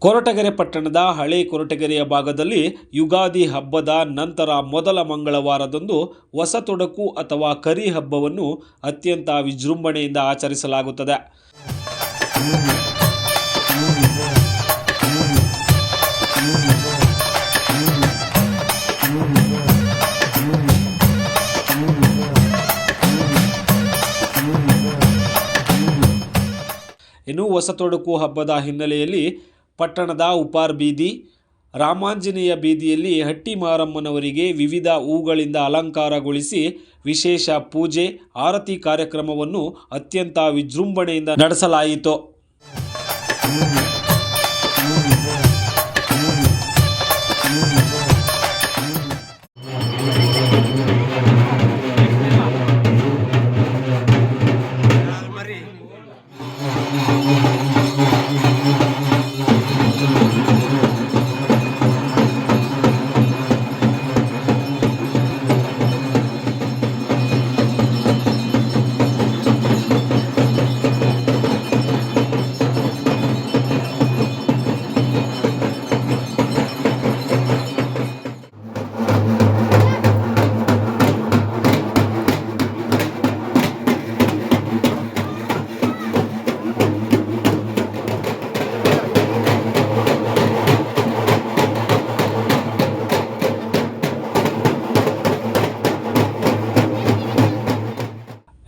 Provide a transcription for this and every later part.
ಕೊರಟಗೆರೆ ಪಟ್ಟಣದ ಹಳೆ ಕೊರಟಗೆರೆಯ ಭಾಗದಲ್ಲಿ ಯುಗಾದಿ ಹಬ್ಬದ ನಂತರ ಮೊದಲ ಮಂಗಳವಾರದಂದು ಹೊಸ ತೊಡಕು ಅಥವಾ ಕರಿ ಹಬ್ಬವನ್ನು ಅತ್ಯಂತ ವಿಜೃಂಭಣೆಯಿಂದ ಆಚರಿಸಲಾಗುತ್ತದೆ. ಇನ್ನು ಹೊಸ ತೊಡಕು ಹಬ್ಬದ ಹಿನ್ನೆಲೆಯಲ್ಲಿ ಪಟ್ಟಣದ ಉಪಾರ್ ಬೀದಿ, ರಾಮಾಂಜನೇಯ ಬೀದಿಯಲ್ಲಿ ಹಟ್ಟಿ ಮಾರಮ್ಮನವರಿಗೆ ವಿವಿಧ ಹೂಗಳಿಂದ ಅಲಂಕಾರಗೊಳಿಸಿ ವಿಶೇಷ ಪೂಜೆ, ಆರತಿ ಕಾರ್ಯಕ್ರಮವನ್ನು ಅತ್ಯಂತ ವಿಜೃಂಭಣೆಯಿಂದ ನಡೆಸಲಾಯಿತು.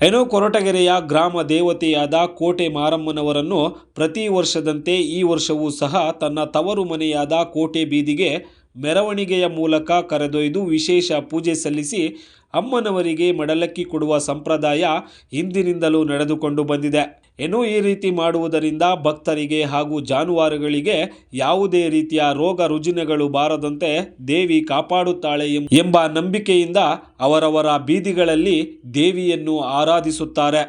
ಏನೋ ಕೊರಟಗೆರೆಯ ಗ್ರಾಮ ದೇವತೆಯಾದ ಕೋಟೆ ಮಾರಮ್ಮನವರನ್ನು ಪ್ರತಿ ವರ್ಷದಂತೆ ಈ ವರ್ಷವೂ ಸಹ ತನ್ನ ತವರು ಮನೆಯಾದ ಕೋಟೆ ಬೀದಿಗೆ ಮೆರವಣಿಗೆಯ ಮೂಲಕ ಕರೆದೊಯ್ದು ವಿಶೇಷ ಪೂಜೆ ಸಲ್ಲಿಸಿ ಅಮ್ಮನವರಿಗೆ ಮಡಲಕ್ಕಿ ಕೊಡುವ ಸಂಪ್ರದಾಯ ಹಿಂದಿನಿಂದಲೂ ನಡೆದುಕೊಂಡು ಬಂದಿದೆ. ಏನೋ ಈ ರೀತಿ ಮಾಡುವುದರಿಂದ ಭಕ್ತರಿಗೆ ಹಾಗೂ ಜಾನುವಾರುಗಳಿಗೆ ಯಾವುದೇ ರೀತಿಯ ರೋಗ ರುಜಿನಗಳು ಬಾರದಂತೆ ದೇವಿ ಕಾಪಾಡುತ್ತಾಳೆ ಎಂಬ ನಂಬಿಕೆಯಿಂದ ಅವರವರ ಬೀದಿಗಳಲ್ಲಿ ದೇವಿಯನ್ನು ಆರಾಧಿಸುತ್ತಾರೆ.